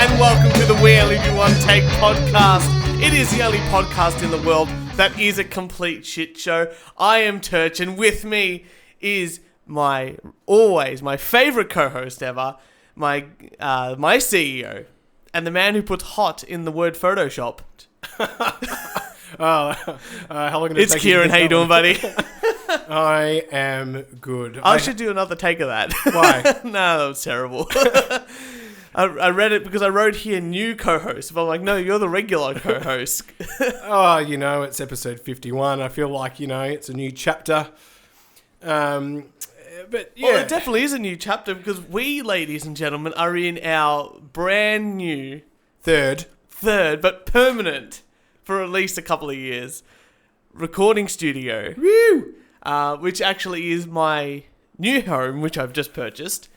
and welcome to the We Only Do One Take podcast. It is the only podcast in the world that is a complete shit show. I am Turch, and with me is my favourite co-host ever, my CEO, and the man who puts hot in the word Photoshop. How long it's Kieran. How you doing, buddy? I am good. I should do another take of that. Why? No, that was terrible. I read it because I wrote here new co-host, but I'm like, no, you're the regular co-host. It's episode 51. I feel like, it's a new chapter. But yeah. Well, it definitely is a new chapter because we, ladies and gentlemen, are in our brand new third, but permanent for at least a couple of years recording studio. Woo! Which actually is my new home, which I've just purchased.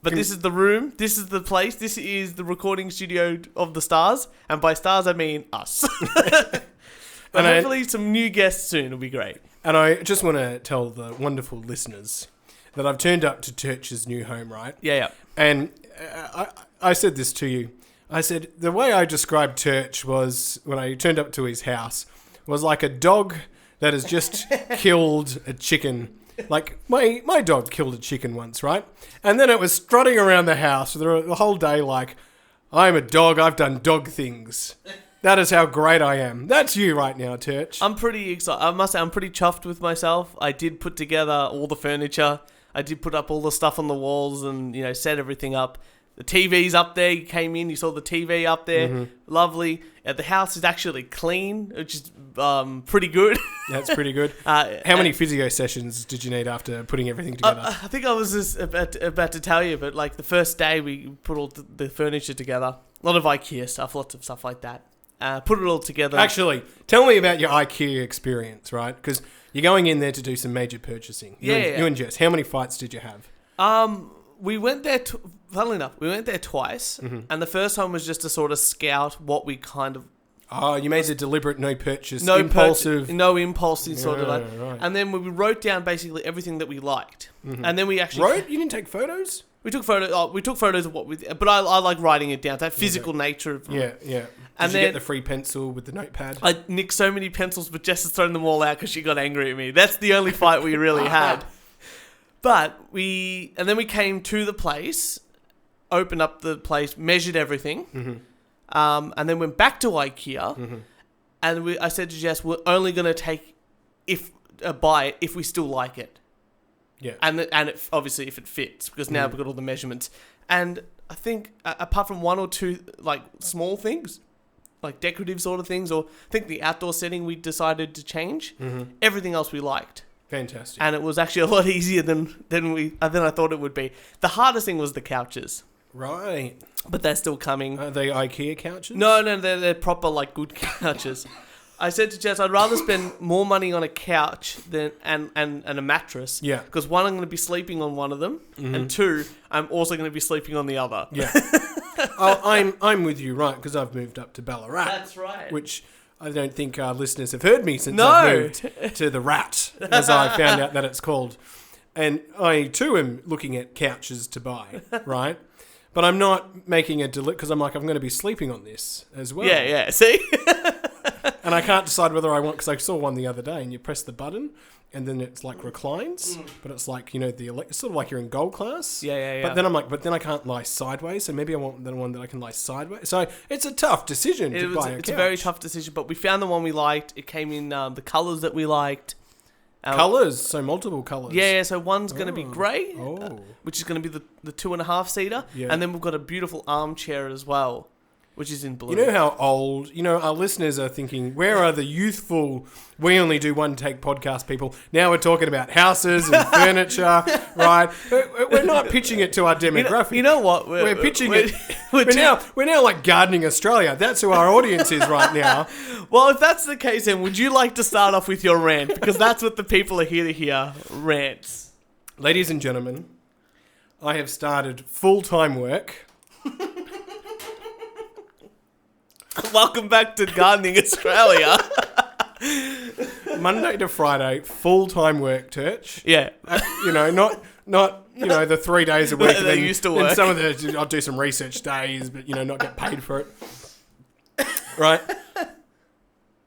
But this is the room, this is the place, this is the recording studio of the stars. And by stars, I mean us. And hopefully some new guests soon will be great. And I just want to tell the wonderful listeners that I've turned up to Turch's new home, right? Yeah. And I said this to you. I said, the way I described Turch was, when I turned up to his house, was like a dog that has just killed a chicken. Like, my dog killed a chicken once, right? And then it was strutting around the house the whole day like, I'm a dog, I've done dog things. That is how great I am. That's you right now, Turch. I'm pretty excited. I must say, I'm pretty chuffed with myself. I did put together all the furniture. I did put up all the stuff on the walls and, set everything up. The TV's up there. You came in, you saw the TV up there. Mm-hmm. Lovely. The house is actually clean, which is pretty good. That's pretty good. How many physio sessions did you need after putting everything together? I think I was just about to tell you, but like the first day we put all the furniture together. A lot of IKEA stuff, lots of stuff like that. Put it all together. Actually, tell me about your IKEA experience, right? Because you're going in there to do some major purchasing. You and Jess. How many fights did you have? We went there, funnily enough, twice. Mm-hmm. And the first time was just to sort of scout what we kind of... Oh, you made a deliberate no impulsive... No impulsive sort of like... Right. And then we wrote down basically everything that we liked. Mm-hmm. And then we actually... Wrote? You didn't take photos? We took photos. We took photos of what we... But I like writing it down. That physical nature of... Yeah. Did you get the free pencil with the notepad? I nicked so many pencils, but Jess has thrown them all out because she got angry at me. That's the only fight we really had. But then we came to the place, opened up the place, measured everything, mm-hmm. And then went back to IKEA, mm-hmm. and I said to Jess, we're only going to buy it if we still like it. Yeah. And obviously if it fits, because now we've got all the measurements. And I think apart from one or two like small things, like decorative sort of things, or I think the outdoor setting we decided to change, mm-hmm. everything else we liked. Fantastic. And it was actually a lot easier than I thought it would be. The hardest thing was the couches. Right. But they're still coming. Are they IKEA couches? No, they're proper, like, good couches. I said to Jess, I'd rather spend more money on a couch and a mattress. Yeah. Because one, I'm going to be sleeping on one of them. Mm-hmm. And two, I'm also going to be sleeping on the other. Yeah. I'm with you, right, because I've moved up to Ballarat. That's right. Which... I don't think our listeners have heard me since I've moved to the Rat, as I found out that it's called. And I, too, am looking at couches to buy, right? But I'm not making a because I'm going to be sleeping on this as well. Yeah, see? And I can't decide whether I want, because I saw one the other day, and you press the button, and then it's like reclines, but it's like, it's sort of like you're in gold class. Yeah. But then I'm like, I can't lie sideways, so maybe I want the one that I can lie sideways. So it's a tough decision to buy a couch. It's a very tough decision, but we found the one we liked. It came in the colours that we liked. Colours? So multiple colours? Yeah, so one's going to be grey, which is going to be the 2.5-seater, and then we've got a beautiful armchair as well, which is in blue. You know how old, our listeners are thinking, where are the youthful, we only do one take podcast people? Now we're talking about houses and furniture, right? We're not pitching it to our demographic. You know what? We're pitching it. We're now like Gardening Australia. That's who our audience is right now. Well, if that's the case, then would you like to start off with your rant? Because that's what the people are here to hear, rants. Ladies and gentlemen, I have started full-time work. Welcome back to Gardening Australia. Monday to Friday, full-time work, Turch. Yeah. Not Not, the 3 days a week. They used to work. And some of I'll do some research days, but, not get paid for it. Right?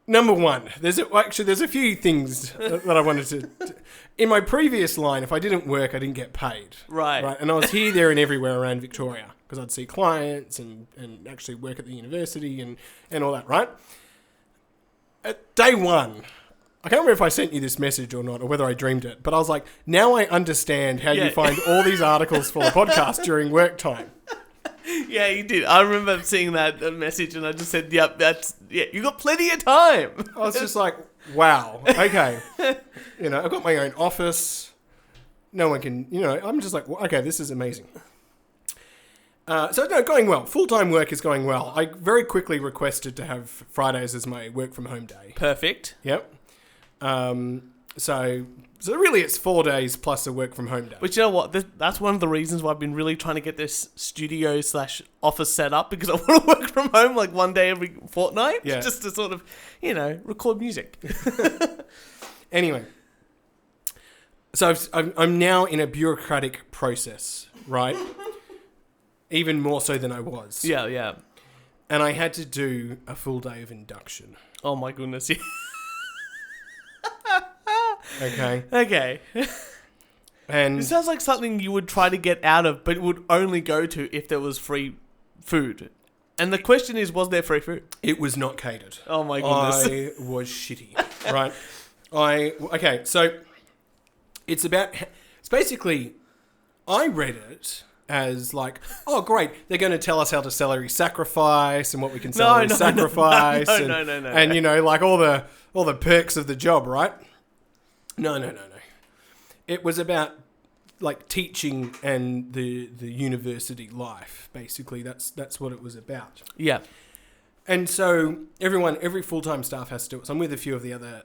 Number one, there's a few things that I wanted to... In my previous line, if I didn't work, I didn't get paid. Right. And I was here, there, and everywhere around Victoria because I'd see clients and actually work at the university and all that, right? At day one, I can't remember if I sent you this message or not, or whether I dreamed it, but I was like, now I understand how you find all these articles for a podcast during work time. Yeah, you did. I remember seeing that message and I just said, yep, you got plenty of time. I was just like, wow, okay. I've got my own office. No one can, I'm just like, okay, this is amazing. Going well. Full-time work is going well. I very quickly requested to have Fridays as my work from home day. Perfect. Yep. So really it's 4 days plus a work from home day. But you know what? That's one of the reasons why I've been really trying to get this studio/office set up, because I want to work from home like one day every fortnight. Yeah. Just to sort of, record music. Anyway. So I'm now in a bureaucratic process, right? Even more so than I was. Yeah, yeah. And I had to do a full day of induction. Oh my goodness. Yeah. Okay. And it sounds like something you would try to get out of, but would only go to if there was free food. And the question is, was there free food? It was not catered. Oh my goodness. I was shitty, right? So it's basically, I read it as like, oh great, they're going to tell us how to salary sacrifice and what we can salary sacrifice. No. And like all the perks of the job, right? No. It was about like teaching and the university life. Basically, that's what it was about. Yeah. And so every full-time staff has to do it. So I'm with a few of the other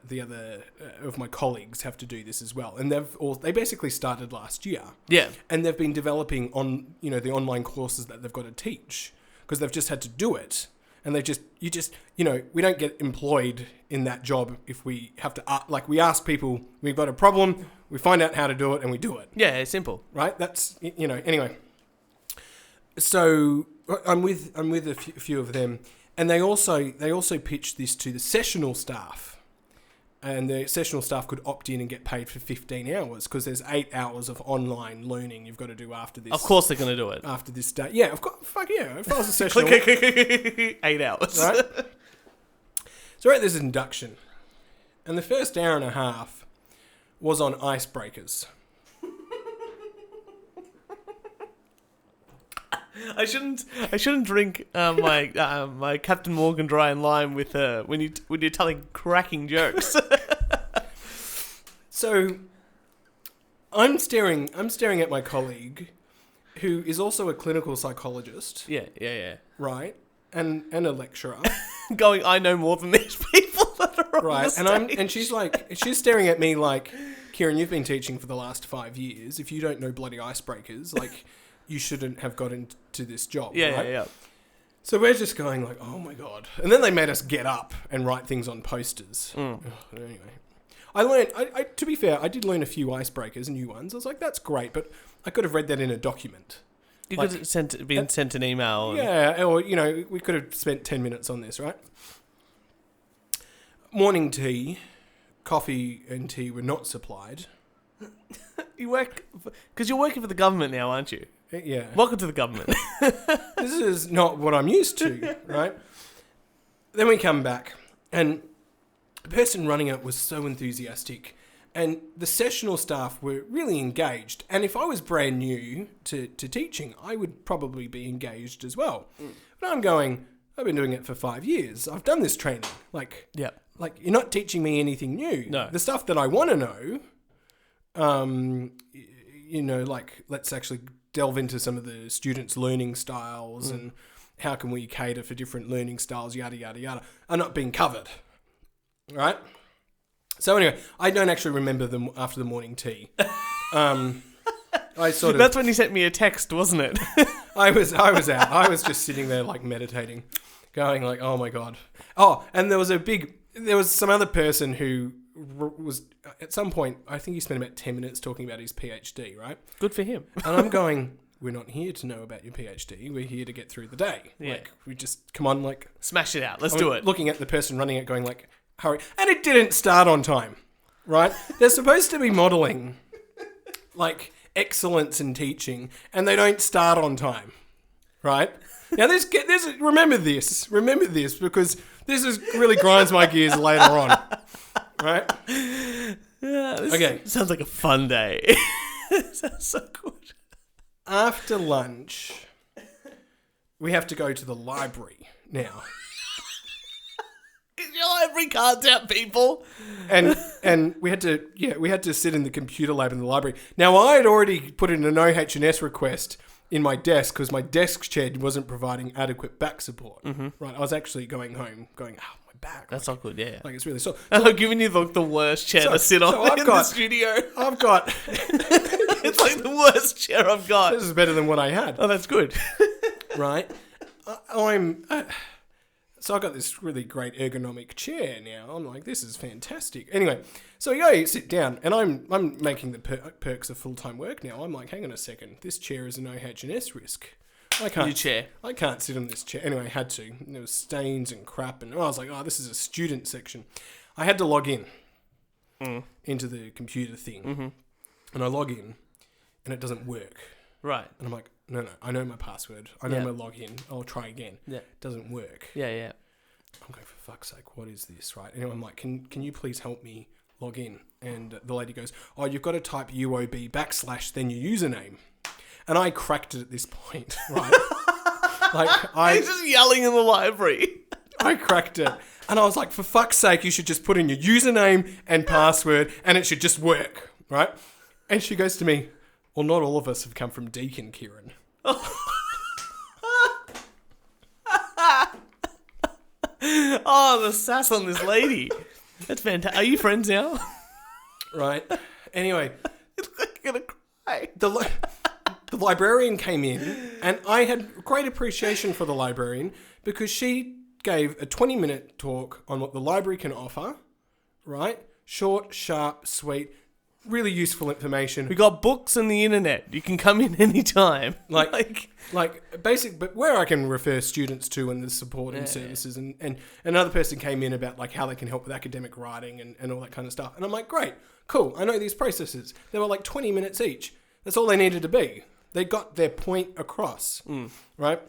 of my colleagues have to do this as well. And they basically started last year. Yeah. And they've been developing on, the online courses that they've got to teach because they've just had to do it. And we don't get employed in that job if we have to, we ask people, we've got a problem, we find out how to do it and we do it. Yeah, it's simple. Right? That's, anyway. So I'm with a few of them. And they also pitched this to the sessional staff. And the sessional staff could opt in and get paid for 15 hours because there's 8 hours of online learning you've got to do after this. Of course they're going to do it. After this day. Yeah, of course. Fuck yeah. If I was a sessional. 8 hours. Right? So we're at this induction. And the first hour and a half was on icebreakers. I shouldn't drink my Captain Morgan dry and lime with when you're telling cracking jokes. So I'm staring at my colleague, who is also a clinical psychologist. Yeah. Right, and a lecturer. Going, I know more than these people that are on right, the stage. and she's staring at me like, Kieran, you've been teaching for the last 5 years. If you don't know bloody icebreakers, like. You shouldn't have got into this job, right? Yeah. So we're just going like, oh my God. And then they made us get up and write things on posters. Anyway. I learned, to be fair, I did learn a few icebreakers, new ones. I was like, that's great, but I could have read that in a document. You could have sent an email. Yeah, or, we could have spent 10 minutes on this, right? Morning tea, coffee and tea were not supplied. Because you're working for the government now, aren't you? Yeah. Welcome to the government. This is not what I'm used to, right? Then we come back, and the person running it was so enthusiastic, and the sessional staff were really engaged. And if I was brand new to teaching, I would probably be engaged as well. But I'm going, I've been doing it for 5 years. I've done this training. Like, you're not teaching me anything new. No. The stuff that I want to know, let's actually delve into some of the students' learning styles and how can we cater for different learning styles, yada, yada, yada, are not being covered, right? So anyway, I don't actually remember them after the morning tea. That's when you sent me a text, wasn't it? I was out. I was just sitting there like meditating, going like, oh my God. Oh, and there was some other person who was at some point, I think he spent about 10 minutes talking about his PhD, right? Good for him. And I'm going, we're not here to know about your PhD. We're here to get through the day. Yeah. Like, we just, come on, like... Smash it out. Let's do it. Looking at the person running it going like, hurry. And it didn't start on time, right? They're supposed to be modelling, like, excellence in teaching, and they don't start on time, right? Now, remember this, because this really grinds my gears later on, right? Yeah, Okay. Sounds like a fun day. Sounds so good. After lunch, we have to go to the library now. Get your library cards out, people. And we had to sit in the computer lab in the library. Now, I had already put in an OH&S request in my desk because my desk chair wasn't providing adequate back support. Mm-hmm. Right, I was actually going home going, my back. That's not good, yeah. Like, it's really sore. I'm giving you the worst chair to sit on in the studio. I've got... It's like the worst chair I've got. This is better than what I had. Oh, that's good. Right? So I got this really great ergonomic chair now. I'm like, this is fantastic. Anyway, so you sit down, and I'm making the perks of full-time work now. I'm like, hang on a second. This chair is an OH&S risk. I can't sit on this chair. Anyway, I had to. There was stains and crap, and I was like, this is a student section. I had to log in into the computer thing, and I log in, and it doesn't work. Right. And I'm like, no, I know my password. I know my login. I'll try again. Yeah. It doesn't work. Yeah. I'm going, for fuck's sake, what is this, right? And I'm like, can you please help me log in? And the lady goes, you've got to type UOB / then your username. And I cracked it at this point, right? He's just yelling in the library. I cracked it. And I was like, for fuck's sake, you should just put in your username and password and it should just work, right? And she goes to me, well, not all of us have come from Deakin, Kieran. Oh, the sass on this lady. That's fantastic. Are you friends now? Right. Anyway. It's like you're going to cry. The librarian came in, and I had great appreciation for the librarian because she gave a 20-minute talk on what the library can offer, right? Short, sharp, sweet, really useful information. We got books and the internet. You can come in anytime. Like basic, but where I can refer students to and the supporting services. And another person came in about like how they can help with academic writing and all that kind of stuff. And I'm like, great, cool. I know these processes. They were like 20 minutes each. That's all they needed to be. They got their point across, right?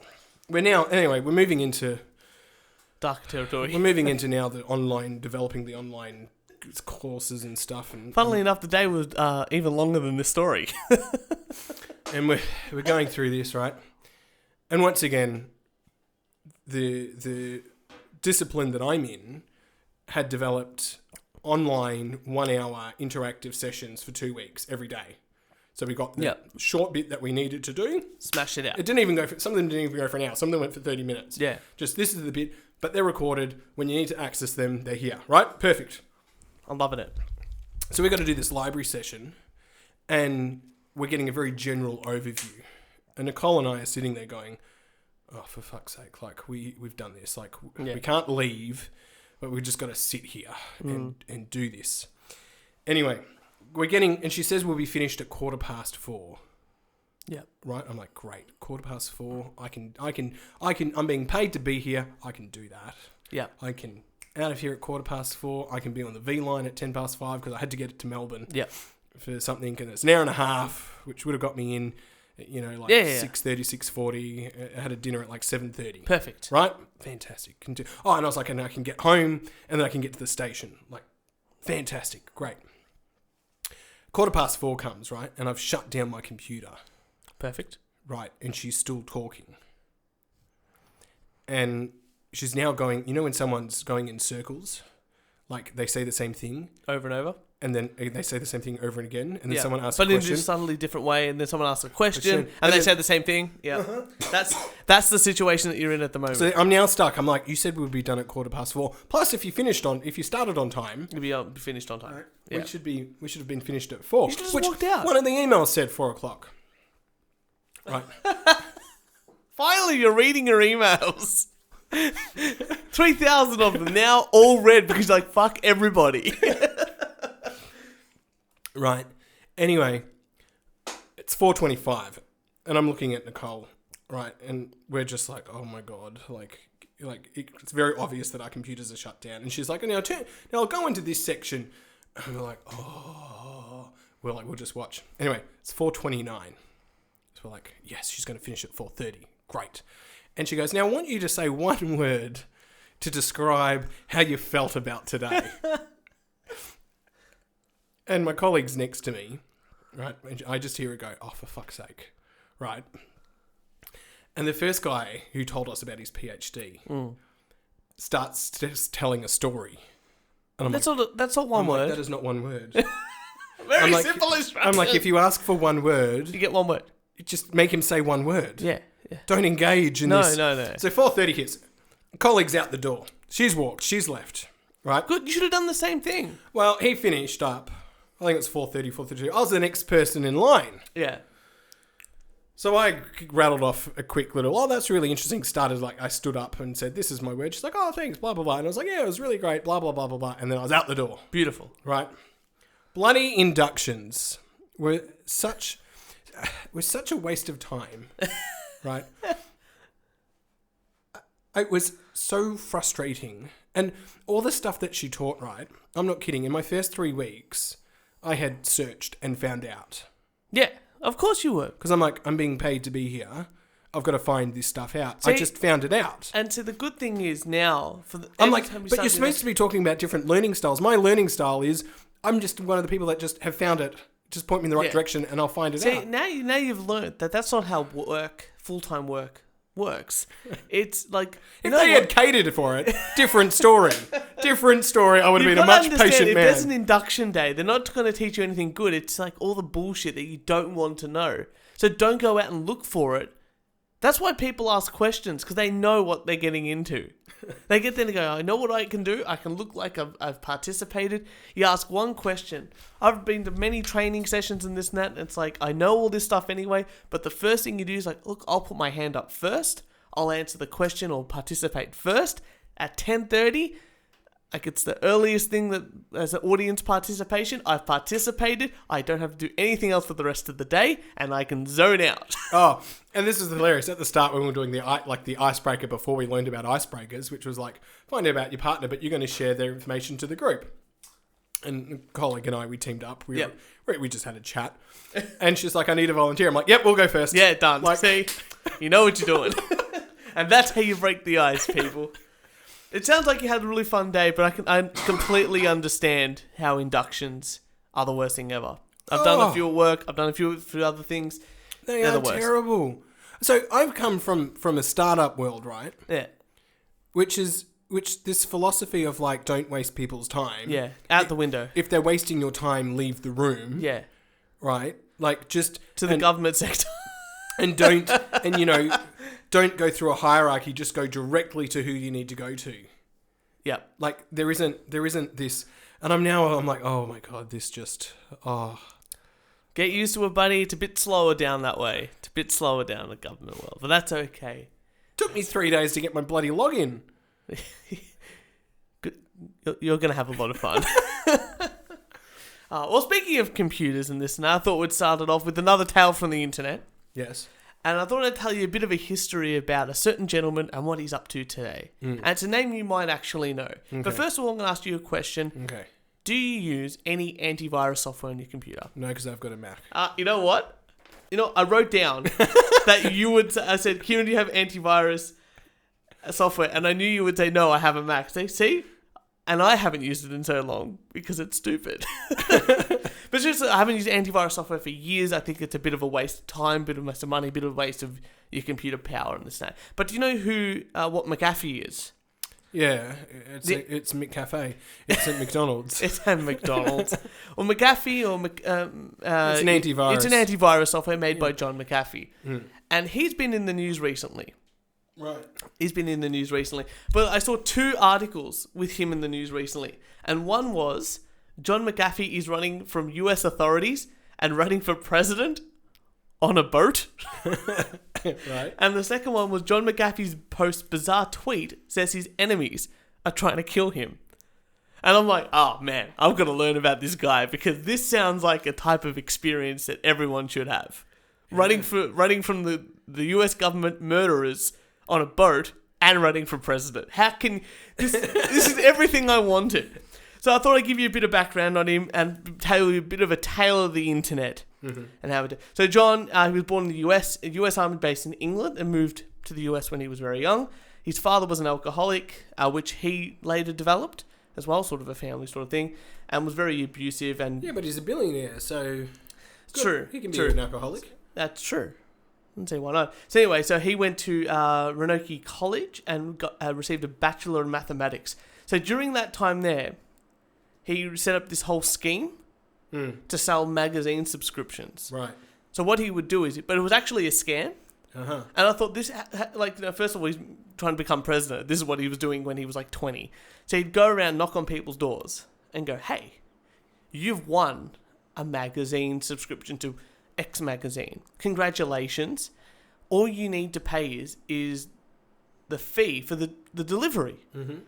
We're moving into dark territory. We're moving into now developing the online courses and stuff. And funnily enough, the day was even longer than this story. And we're going through this, right? And once again, the discipline that I'm in had developed online 1 hour interactive sessions for 2 weeks every day. So we got the short bit that we needed to do. Smash it out. It didn't even go some of them didn't even go for an hour. Some of them went for 30 minutes. Yeah. Just this is the bit, but they're recorded. When you need to access them, they're here. Right? Perfect. I'm loving it. So we've got to do this library session, and we're getting a very general overview. And Nicole and I are sitting there going, oh, for fuck's sake, like we've done this. Like we can't leave, but we've just got to sit here and do this. Anyway, and she says we'll be finished at 4:15. Yeah. Right? I'm like, great. 4:15. I'm being paid to be here. I can do that. Yeah. I can out of here at 4:15. I can be on the V line at 5:10 because I had to get it to Melbourne. Yeah. For something, and it's an hour and a half, which would have got me in, 6:30, 6:40. I had a dinner at like 7:30. Perfect. Right? Fantastic. And I was like, and I can get home, and then I can get to the station. Like, fantastic. Great. 4:15 comes, right? And I've shut down my computer. Perfect. Right. And she's still talking. And she's now going, when someone's going in circles, like they say the same thing. Over and over. And then they say the same thing over and again. And then someone asks a question. But in a question. subtly different way. And then someone asks a question. And they say the same thing. Yeah. That's the situation that you're in at the moment. So I'm now stuck. I'm like, you said we'd be done at 4:15. Plus, if you started on time, you'll be finished on time. Right. Yeah. We should have been finished at 4. You should have just walked out. One of the emails said 4:00. Right. Finally, you're reading your emails. 3,000 of them now, all read because you're like, fuck everybody. Right. Anyway, it's 4:25, and I'm looking at Nicole, right, and we're just like, oh my god, like it's very obvious that our computers are shut down, and she's like, now I'll go into this section, and we're like, we'll just watch. Anyway, it's 4:29, so we're like, yes, she's going to finish at 4:30, great, and she goes, now I want you to say one word to describe how you felt about today. And my colleague's next to me, right? And I just hear her go, oh, for fuck's sake, right? And the first guy who told us about his PhD starts just telling a story. And I'm That's all one word. That is not one word. Very simple instructions. I'm like, if you ask for one word... You get one word. Just make him say one word. Yeah. Don't engage in this. No. So 4:30 hits. Colleague's out the door. She's walked. She's left. Right? Good. You should have done the same thing. Well, he finished up. I think it's 4:30, 4:32. I was the next person in line. Yeah. So I rattled off a quick little, oh, that's really interesting. I stood up and said, this is my word. She's like, oh, thanks, blah, blah, blah. And I was like, yeah, it was really great, blah, blah, blah, blah, blah. And then I was out the door. Beautiful. Right? Bloody inductions were such a waste of time. Right? It was so frustrating. And all the stuff that she taught, right? I'm not kidding. In my first 3 weeks, I had searched and found out. Yeah, of course you were. Because I'm like, I'm being paid to be here. I've got to find this stuff out. See, I just found it out. And so the good thing is now... I'm like, but you're supposed to be talking about different learning styles. My learning style is, I'm just one of the people that just have found it. Just point me in the right direction and I'll find it out. Now you've learned that that's not how full-time work works. It's like... If they had catered for it, different story. Different story. I would have been a much patient man. If there's an induction day, they're not going to teach you anything good. It's like all the bullshit that you don't want to know. So don't go out and look for it. That's why people ask questions, because they know what they're getting into. They get there and go, I know what I can do. I can look like I've participated. You ask one question. I've been to many training sessions and this and that. And it's like, I know all this stuff anyway. But the first thing you do is like, look, I'll put my hand up first. I'll answer the question or participate first. At 10:30, like it's the earliest thing that as an audience participation, I've participated. I don't have to do anything else for the rest of the day, and I can zone out. Oh, and this is hilarious. At the start, when we were doing the icebreaker before we learned about icebreakers, which was like, find out about your partner, but you're going to share their information to the group. And a colleague and I, we teamed up. We just had a chat. And she's like, I need a volunteer. I'm like, yep, we'll go first. Yeah, done. Like, see, you know what you're doing. And that's how you break the ice, people. It sounds like you had a really fun day, but I completely understand how inductions are the worst thing ever. I've done a few at work. I've done a few other things. They are terrible. So I've come from a startup world, right? Yeah. Which this philosophy of like, don't waste people's time. Yeah. Out the window. If they're wasting your time, leave the room. Yeah. Right? Like just... To the government sector. And don't go through a hierarchy, just go directly to who you need to go to. Yeah. Like there isn't this, and I'm like, oh my God, this just, Get used to it, buddy. It's a bit slower down that way. It's a bit slower down the government world, but that's okay. Took me 3 days to get my bloody login. You're going to have a lot of fun. Well, speaking of computers and this, and I thought we'd start it off with another tale from the internet. Yes. And I thought I'd tell you a bit of a history about a certain gentleman and what he's up to today. And it's a name you might actually know. Okay. But first of all, I'm going to ask you a question. Okay. Do you use any antivirus software on your computer? No, because I've got a Mac. You know what? I wrote down that you would... I said, Kieran, do you have antivirus software? And I knew you would say, no, I have a Mac. See? And I haven't used it in so long because it's stupid. But seriously, I haven't used antivirus software for years. I think it's a bit of a waste of time, bit of a waste of money, bit of a waste of your computer power and this and that. But do you know what McAfee is? Yeah, it's McCafe. It's at McDonald's. It's at McDonald's. Well, McAfee it's an antivirus. It's an antivirus software made by John McAfee. And he's been in the news recently. Right. He's been in the news recently. But I saw 2 articles with him in the news recently. And one was... John McAfee is running from US authorities and running for president on a boat. Right. And the second one was John McAfee's bizarre tweet says his enemies are trying to kill him. And I'm like, oh man, I've got to learn about this guy because this sounds like a type of experience that everyone should have. Yeah. Running from the US government murderers on a boat and running for president. How can this is everything I wanted. So I thought I'd give you a bit of background on him and tell you a bit of a tale of the internet. Mm-hmm. And how it. So John, he was born in the US, a US Army base in England, and moved to the US when he was very young. His father was an alcoholic, which he later developed as well, sort of a family sort of thing, and was very abusive. And yeah, but he's a billionaire, so true. He can be an alcoholic. That's true. I don't see why not. So anyway, so he went to Roanoke College and received a Bachelor in Mathematics. So during that time there, he set up this whole scheme to sell magazine subscriptions. Right. So what he would do is, but it was actually a scam. Uh-huh. And I thought this, first of all, he's trying to become president. This is what he was doing when he was like 20. So he'd go around, knock on people's doors and go, hey, you've won a magazine subscription to X magazine. Congratulations. All you need to pay is the fee for the delivery. Mm-hmm.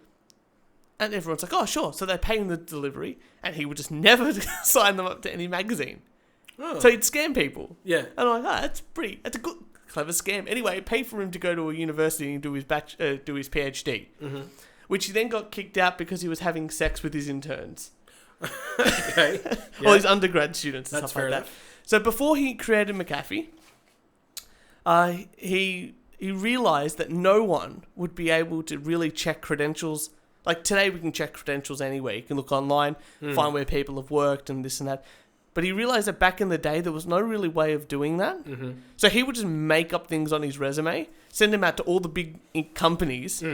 And everyone's like, oh, sure. So they pay him the delivery and he would just never sign them up to any magazine. Oh. So he'd scam people. Yeah. And I'm like, that's a good, clever scam. Anyway, it paid for him to go to a university and do his PhD, mm-hmm. which he then got kicked out because he was having sex with his interns. Okay. Yeah. Or his undergrad students and stuff like that. So before he created McAfee, he realized that no one would be able to really check credentials. Like today we can check credentials anywhere. You can look online, find where people have worked and this and that. But he realized that back in the day, there was no really way of doing that. Mm-hmm. So he would just make up things on his resume, send them out to all the big companies,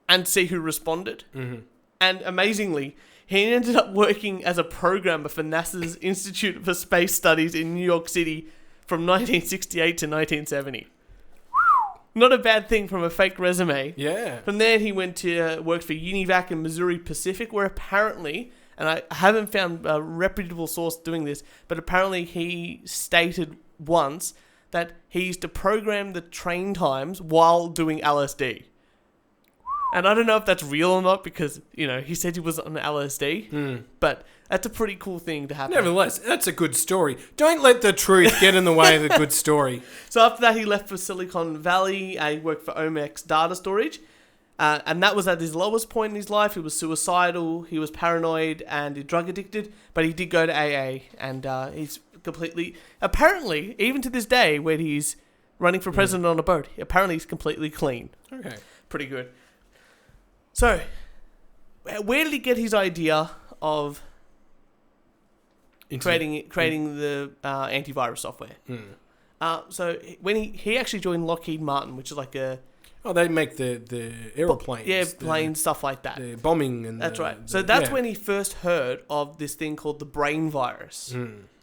and see who responded. Mm-hmm. And amazingly, he ended up working as a programmer for NASA's Institute for Space Studies in New York City from 1968 to 1970. Not a bad thing from a fake resume. Yeah. From there, he went to work for Univac in Missouri Pacific, where apparently... And I haven't found a reputable source doing this, but apparently he stated once that he used to program the train times while doing LSD. And I don't know if that's real or not because, he said he was on LSD, but that's a pretty cool thing to happen. Nevertheless, that's a good story. Don't let the truth get in the way of the good story. So after that, he left for Silicon Valley. He worked for Omex Data Storage. And that was at his lowest point in his life. He was suicidal, he was paranoid, and drug addicted. But he did go to AA, and he's completely... Apparently, even to this day, when he's running for president on a boat, apparently he's completely clean. Okay. Pretty good. So, where did he get his idea of creating the antivirus software? So, when he actually joined Lockheed Martin, which is like a... Oh, they make the aeroplanes. Yeah, planes, stuff like that. The bombing and that's right. So that's when he first heard of this thing called the brain virus.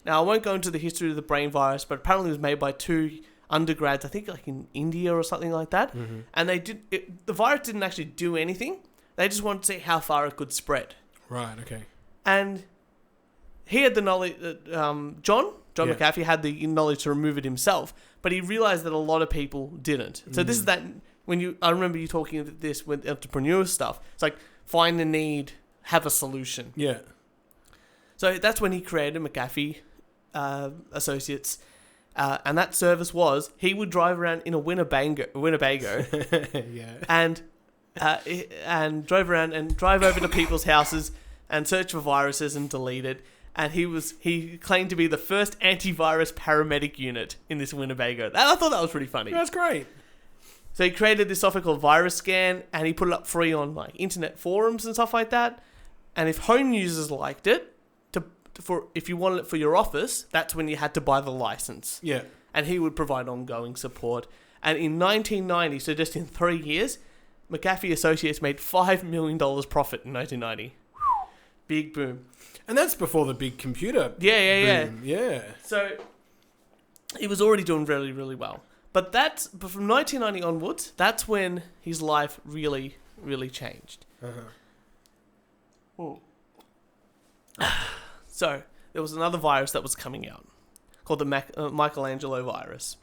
Now, I won't go into the history of the brain virus, but apparently it was made by two undergrads, I think like in India or something like that. Mm-hmm. And the virus didn't actually do anything. They just wanted to see how far it could spread. Right, okay. And he had the knowledge, John McAfee had the knowledge to remove it himself, but he realized that a lot of people didn't. So this is that... I remember you talking about this with entrepreneur stuff. It's like, find a need, have a solution. Yeah. So that's when he created McAfee Associates. And that service was, he would drive around in a Winnebago yeah. and drive around and drive over to people's houses and search for viruses and delete it. And he claimed to be the first antivirus paramedic unit in this Winnebago. And I thought that was pretty funny. That's great. So he created this software called Virus Scan, and he put it up free on like internet forums and stuff like that. And if home users liked it, if you wanted it for your office, that's when you had to buy the license. Yeah. And he would provide ongoing support. And in 1990, so just in 3 years, McAfee Associates made $5 million profit in 1990. Big boom. And that's before the big computer boom. Yeah. So he was already doing really, really well. But from 1990 onwards, that's when his life really, really changed. Uh-huh. So there was another virus that was coming out called the Michelangelo virus.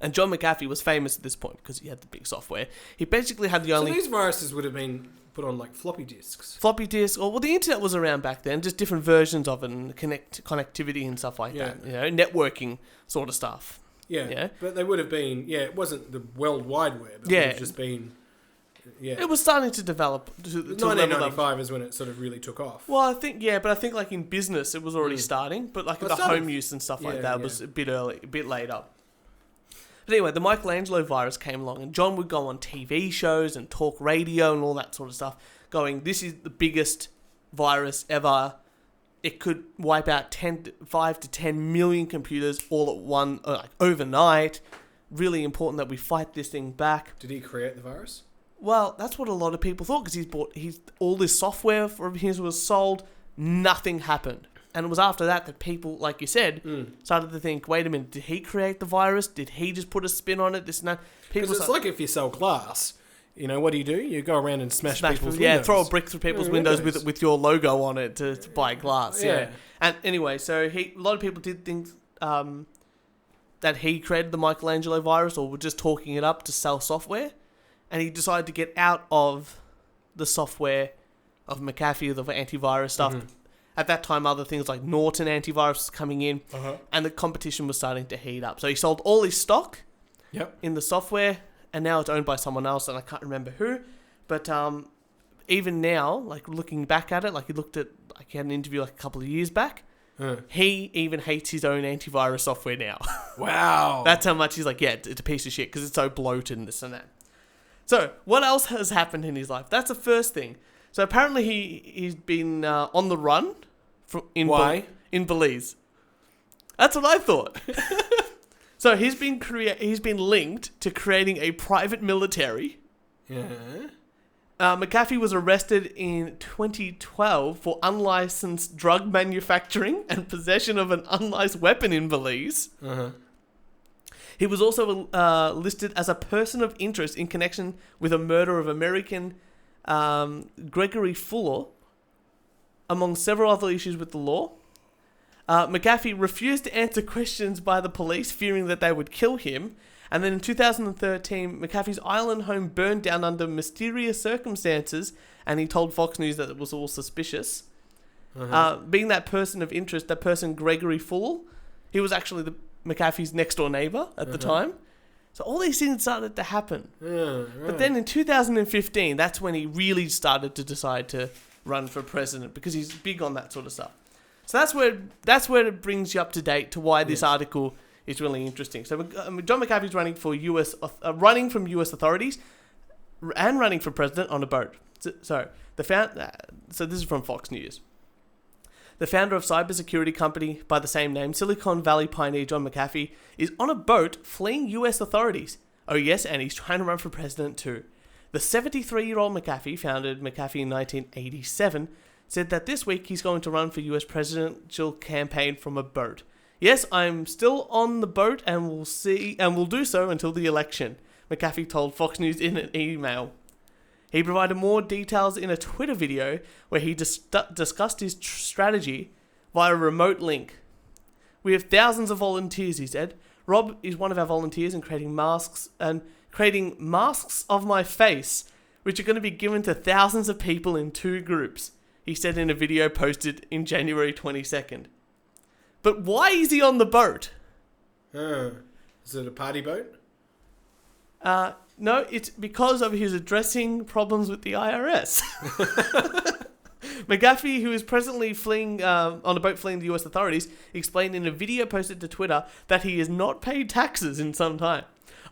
And John McAfee was famous at this point because he had the big software. He basically had the only... So these viruses would have been put on like floppy disks. Floppy disk, or well, the internet was around back then, just different versions of it and connectivity and stuff like that. You know, networking sort of stuff. Yeah, but they would have been... Yeah, it wasn't the World Wide Web. It would have just been... Yeah. It was starting to develop. To 1995 is when it sort of really took off. Well, I think, but I think like in business it was already starting, but like the home use and stuff like that was a bit early, a bit later. But anyway, the Michelangelo virus came along and John would go on TV shows and talk radio and all that sort of stuff going, this is the biggest virus ever. It could wipe out 5 to 10 million computers all at one, like overnight. Really important that we fight this thing back. Did he create the virus? Well, that's what a lot of people thought because all this software from his was sold. Nothing happened. And it was after that people, like you said, started to think, wait a minute, did he create the virus? Did he just put a spin on it? This and that. Because it's like if you sell glass, you know, what do? You go around and smash people's windows. Yeah, throw a brick through people's windows with your logo on it to buy glass. Yeah. And anyway, so a lot of people did think that he created the Michelangelo virus or were just talking it up to sell software. And he decided to get out of the software of McAfee, the antivirus stuff. At that time, other things like Norton antivirus was coming in, and the competition was starting to heat up. So he sold all his stock in the software, and now it's owned by someone else, and I can't remember who. But even now, like looking back at it, like he had an interview like a couple of years back. He even hates his own antivirus software now. Wow. That's how much he's like, it's a piece of shit because it's so bloated and this and that. So, what else has happened in his life? That's the first thing. So, apparently he's been on the run in Belize. That's what I thought. So, he's been linked to creating a private military. Yeah. McAfee was arrested in 2012 for unlicensed drug manufacturing and possession of an unlicensed weapon in Belize. He was also listed as a person of interest in connection with a murder of American Gregory Fuller, among several other issues with the law. McAfee refused to answer questions by the police, fearing that they would kill him. And then in 2013, McAfee's island home burned down under mysterious circumstances, and he told Fox News that it was all suspicious. Being that person of interest, that person Gregory Fuller, he was actually McAfee's next door neighbour at the time. So all these things started to happen. But then in 2015, that's when he really started to decide to run for president because he's big on that sort of stuff. So that's where it brings you up to date to why this article is really interesting. So John McAfee's running for running from US authorities and running for president on a boat. So this is from Fox News. The founder of cybersecurity company by the same name, Silicon Valley pioneer John McAfee, is on a boat fleeing US authorities. Oh yes, and he's trying to run for president too. The 73-year-old McAfee, founded McAfee in 1987, said that this week he's going to run for US presidential campaign from a boat. Yes, I'm still on the boat and will do so until the election, McAfee told Fox News in an email. He provided more details in a Twitter video where he discussed his strategy via a remote link. We have thousands of volunteers, he said. Rob is one of our volunteers in creating masks of my face, which are going to be given to thousands of people in 2 groups, he said in a video posted in January 22nd. But why is he on the boat? Is it a party boat? No, it's because of his addressing problems with the IRS. McAfee, who is presently fleeing on a boat fleeing the US authorities, explained in a video posted to Twitter that he has not paid taxes in some time.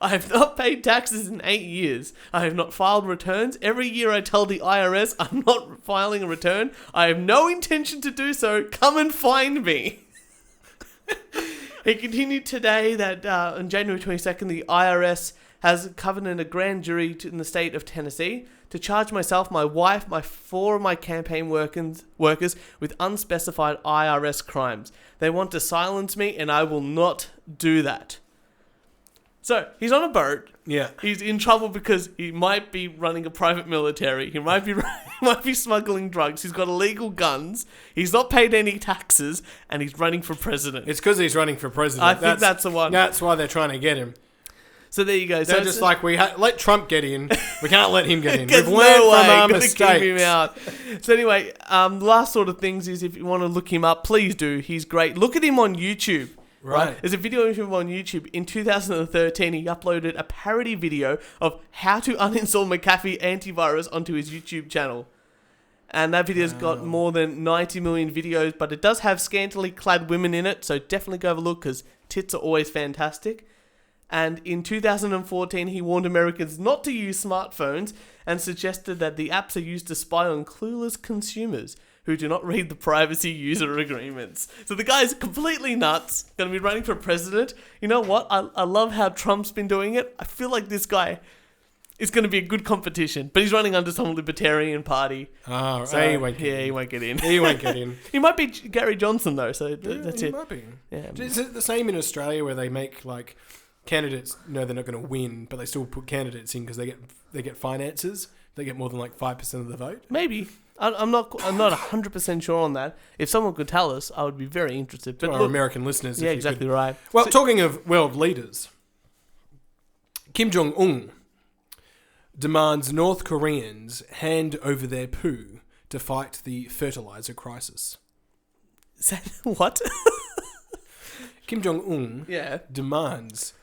I have not paid taxes in 8 years. I have not filed returns. Every year I tell the IRS I'm not filing a return. I have no intention to do so. Come and find me. He continued today that on January 22nd, the IRS has covenanted a grand jury in the state of Tennessee to charge myself, my wife, 4 of my campaign workers with unspecified IRS crimes. They want to silence me, and I will not do that. So, he's on a boat. Yeah. He's in trouble because he might be running a private military. He might be smuggling drugs. He's got illegal guns. He's not paid any taxes, and he's running for president. It's because he's running for president. I think that's the one. That's why they're trying to get him. So there you go. They're So just like, let Trump get in. We can't let him get in. There's We've learned no from way. our Gotta keep him mistakes. out. So anyway, last sort of things is if you want to look him up, please do. He's great. Look at him on YouTube. Right. There's a video of him on YouTube. In 2013, he uploaded a parody video of how to uninstall McAfee antivirus onto his YouTube channel. And that video's got more than 90 million videos, but it does have scantily clad women in it, so definitely go have a look because tits are always fantastic. And in 2014, he warned Americans not to use smartphones and suggested that the apps are used to spy on clueless consumers who do not read the privacy user agreements. So the guy's completely nuts, going to be running for president. You know what? I love how Trump's been doing it. I feel like this guy is going to be a good competition, but he's running under some libertarian party. Oh, So, he won't get in. he won't get in. He won't get in. He might be Gary Johnson, though, so that's he it. might be. Yeah. Is it the same in Australia where they make like candidates know they're not going to win, but they still put candidates in because they get finances? They get more than like 5% of the vote. Maybe. I'm not 100% sure on that. If someone could tell us, I would be very interested. But To our look, American listeners. yeah, if you exactly could. right. Well, So- talking of world leaders, Kim Jong-un demands North Koreans hand over their poo to fight the fertilizer crisis. What? Kim Jong-un Yeah. demands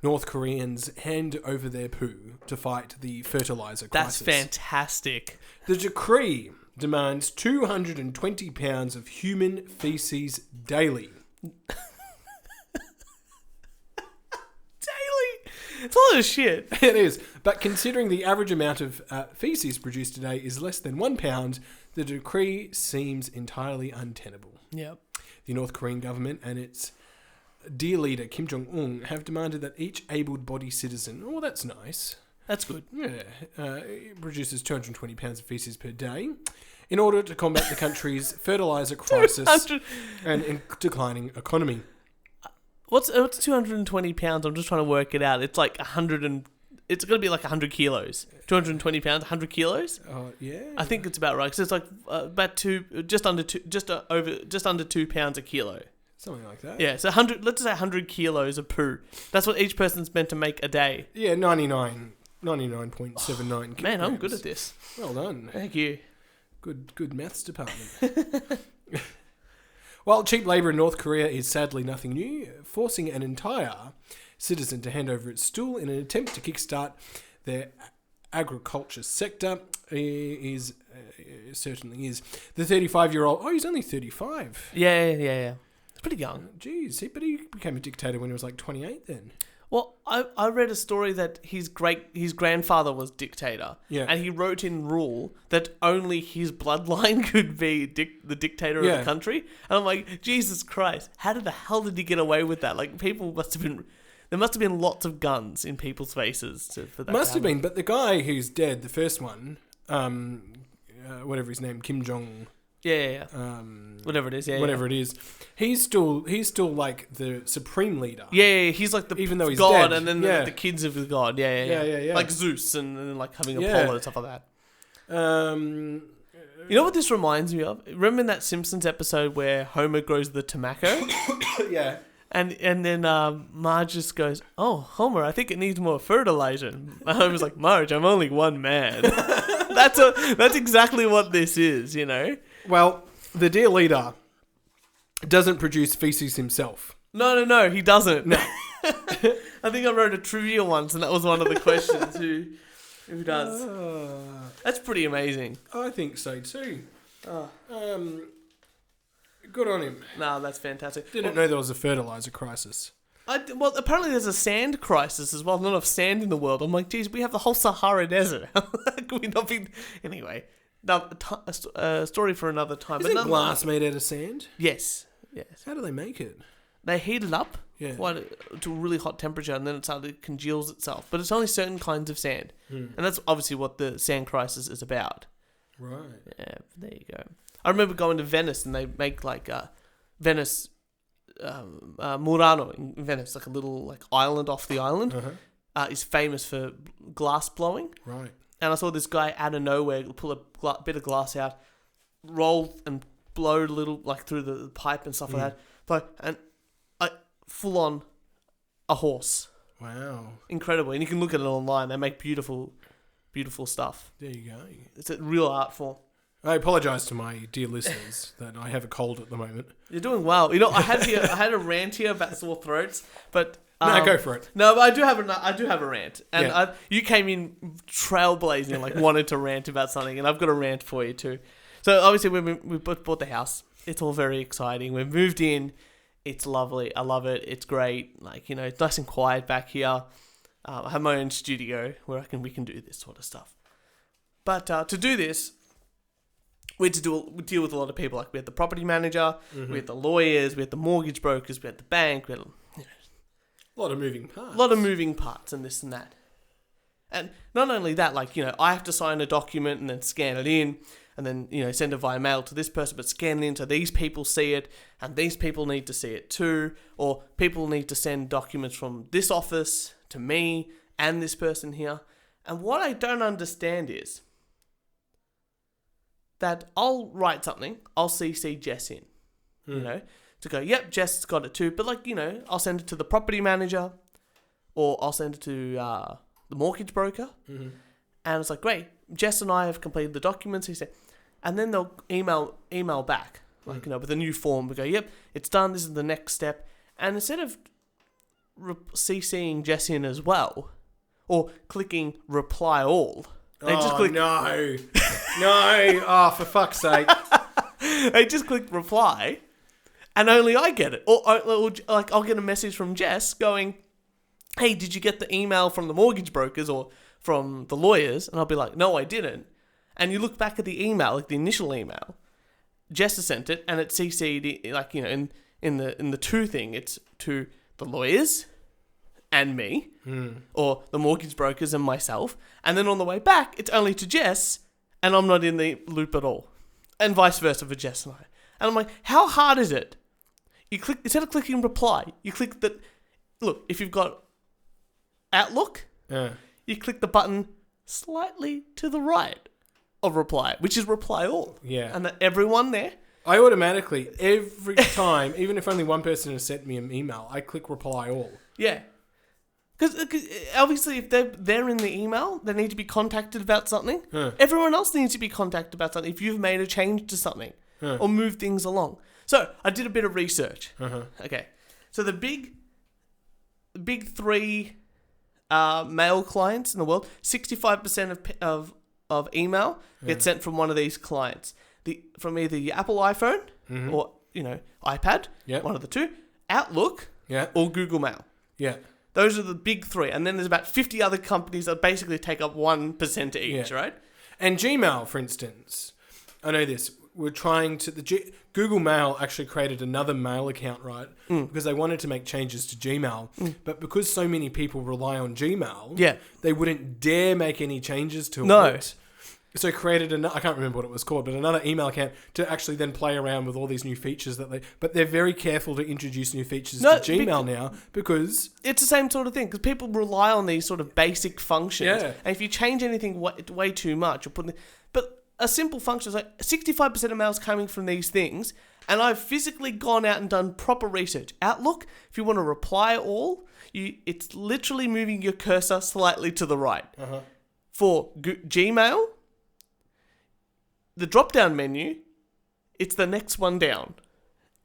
North Koreans hand over their poo to fight the fertilizer That's crisis. fantastic. The decree demands 220 pounds of human feces daily. Daily. It's a lot of shit. It is. But considering the average amount of feces produced today is less than 1 pound, the decree seems entirely untenable. Yep. The North Korean government and its dear leader, Kim Jong-un, have demanded that each able-bodied citizen, oh, that's nice, That's good. produces 220 pounds of feces per day in order to combat the country's fertilizer crisis and declining economy. What's 220 pounds? I'm just trying to work it out. It's like 100 and... It's going to be like 100 kilos. 220 pounds, 100 kilos? Yeah. I think it's about right. Because it's like about just under 2 pounds a kilo. Something like that. Yeah, so 100. Let's say 100 kilos of poo. That's what each person's meant to make a day. Yeah, 99.79 kilograms. Man, I'm good at this. Well done. Thank you. Good maths department. While cheap labour in North Korea is sadly nothing new, forcing an entire citizen to hand over its stool in an attempt to kickstart their agriculture sector is certainly is. The 35-year-old... Oh, he's only 35. Yeah. It's pretty young. Jeez, but he became a dictator when he was like 28 then. Well, I read a story that his grandfather was dictator. Yeah. And he wrote in rule that only his bloodline could be the dictator of the country. And I'm like, Jesus Christ, how the hell did he get away with that? Like, there must have been lots of guns in people's faces for that. Must have been, but the guy who's dead, the first one, whatever his name, Kim Jong... Yeah. Whatever it is, whatever it is, he's still like the supreme leader. Yeah, he's like the even though he's god, dead. and then the kids of the god. Yeah. Like Zeus, and then like having Apollo and stuff like that. You know what this reminds me of? Remember in that Simpsons episode where Homer grows the tobacco? Yeah. And then Marge just goes, "Oh, Homer, I think it needs more fertilizer." And Homer's like, "Marge, I'm only one man." That's exactly what this is, you know. Well, the dear leader doesn't produce feces himself. No, he doesn't. No. I think I wrote a trivia once, and that was one of the questions. Who does? That's pretty amazing. I think so too. Good on him. No, that's fantastic. Didn't know there was a fertilizer crisis. Well, apparently there's a sand crisis as well. Not enough sand in the world. I'm like, geez, we have the whole Sahara Desert. How could we not be... Anyway, a story for another time. Isn't glass made out of sand? Yes. How do they make it? They heat it up to a really hot temperature, and then it congeals itself. But it's only certain kinds of sand. And that's obviously what the sand crisis is about. Right. Yeah, there you go. I remember going to Venice, and they make like Venice... Murano in Venice, like a little like island off the island, is famous for glass blowing. Right. And I saw this guy out of nowhere pull a bit of glass out, roll and blow a little like through the pipe and stuff like that. And full on a horse. Wow. Incredible. And you can look at it online. They make beautiful, beautiful stuff. There you go. It's a real art form. I apologise to my dear listeners that I have a cold at the moment. You're doing well. You know, I had a rant here about sore throats, but No, go for it. no, but I do have a rant, and Yeah. you came in trailblazing, like wanted to rant about something, and I've got a rant for you too. So obviously we bought the house. It's all very exciting. We've moved in. It's lovely. I love it. It's great. Like, you know, it's nice and quiet back here. I have my own studio where we can do this sort of stuff. But to do this, we had to deal with a lot of people. Like, we had the property manager, we had the lawyers, we had the mortgage brokers, we had the bank, we had A lot of moving parts. a lot of moving parts and this and that. And not only that, like, you know, I have to sign a document and then scan it in and then, you know, send it via mail to this person, but scan it in so these people see it and these people need to see it too. Or people need to send documents from this office to me and this person here. And what I don't understand is that I'll write something, I'll CC Jess in, you know, to go, yep, Jess got it too. But, like, you know, I'll send it to the property manager or I'll send it to the mortgage broker. And it's like, great, Jess and I have completed the documents. He said, and then they'll email back, like, you know, with a new form. We go, yep, it's done. This is the next step. And instead of CCing Jess in as well, or clicking reply all, they just click no. No. Oh, for fuck's sake. they just click reply, and only I get it. Or like, I'll get a message from Jess going, hey, did you get the email from the mortgage brokers or from the lawyers? And I'll be like, no, I didn't. And you look back at the email, like the initial email, Jess has sent it, and it's CC'd, like, you know, in the to thing, it's to the lawyers and me, or the mortgage brokers and myself. And then on the way back, it's only to Jess, and I'm not in the loop at all. And vice versa for Jess and I. And I'm like, how hard is it? You click, instead of clicking reply, you click the, look, if you've got Outlook, you click the button slightly to the right of reply, which is reply all. Yeah. And that everyone there. I automatically, every time, even if only one person has sent me an email, I click reply all. Yeah. Because obviously if they're in the email, they need to be contacted about something. Everyone else needs to be contacted about something if you've made a change to something or moved things along. So I did a bit of research. Okay. So the big three mail clients in the world, 65% of email gets sent from one of these clients. From either your Apple iPhone or, you know, iPad, one of the two, Outlook or Google Mail. Yeah. Those are the big three. And then there's about 50 other companies that basically take up 1% each, right? And Gmail, for instance, I know this. We're trying to... Google Mail actually created another mail account, right? Because they wanted to make changes to Gmail. But because so many people rely on Gmail, they wouldn't dare make any changes to it. So created I can't remember what it was called, but another email account to actually then play around with all these new features but they're very careful to introduce new features to Gmail now because it's the same sort of thing because people rely on these sort of basic functions. And if you change anything way too much, but a simple function is like 65% of mail's coming from these things, and I've physically gone out and done proper research. Outlook, if you want to reply all, it's literally moving your cursor slightly to the right. For Gmail, the drop-down menu, it's the next one down.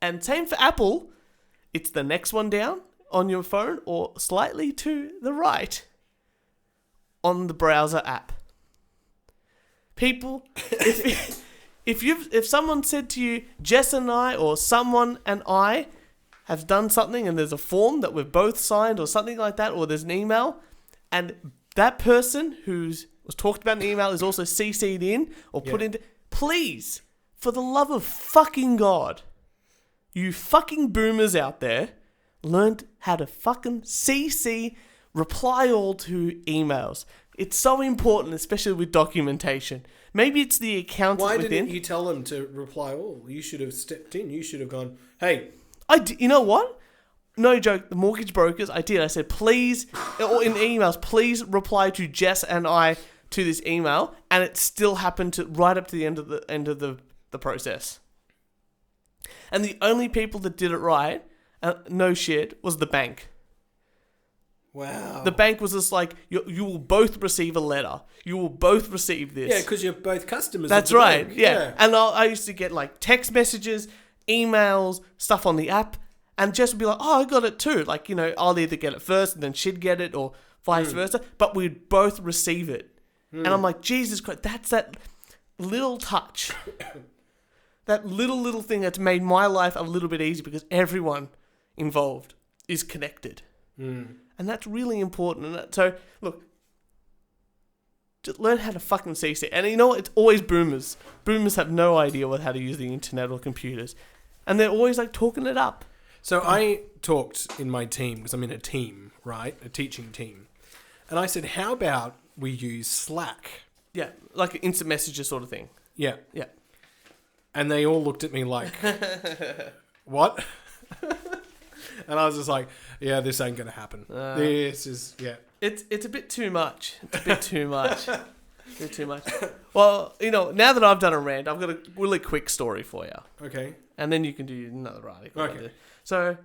And same for Apple, it's the next one down on your phone or slightly to the right on the browser app. People, if someone said to you, Jess and I or someone and I have done something and there's a form that we've both signed or something like that, or there's an email, and that person was talked about in the email is also CC'd in or put into... Please, for the love of fucking God, you fucking boomers out there learned how to fucking CC reply all to emails. It's so important, especially with documentation. Maybe it's the accountant Why within. didn't you tell them to reply all? You should have stepped in. You should have gone, hey. You know what? No joke, the mortgage brokers, I did. I said, please, or in emails, please reply to Jess and I to this email, and it still happened right up to the end of the process. And the only people that did it right, no shit, was the bank. Wow. The bank was just like, you will both receive a letter. You will both receive this. Yeah, because you're both customers. That's of the right. bank. Yeah. And I used to get like text messages, emails, stuff on the app, and Jess would be like, oh, I got it too. Like, I'll either get it first and then she'd get it or vice versa, but we'd both receive it. And I'm like, Jesus Christ, that's that little touch. That little thing that's made my life a little bit easier because everyone involved is connected. And that's really important. And so, look, just learn how to fucking CC. And you know what? It's always boomers. Boomers have no idea how to use the internet or computers. And they're always like talking it up. So I talked in my team, because I'm in a team, right? A teaching team. And I said, how about we use Slack? Yeah, like an instant messenger sort of thing. Yeah. Yeah. And they all looked at me like, what? And I was just like, yeah, this ain't going to happen. This is, yeah. It's a bit too much. It's a bit too much. A bit too much. Well, now that I've done a rant, I've got a really quick story for you. Okay. And then you can do another article. Okay. So,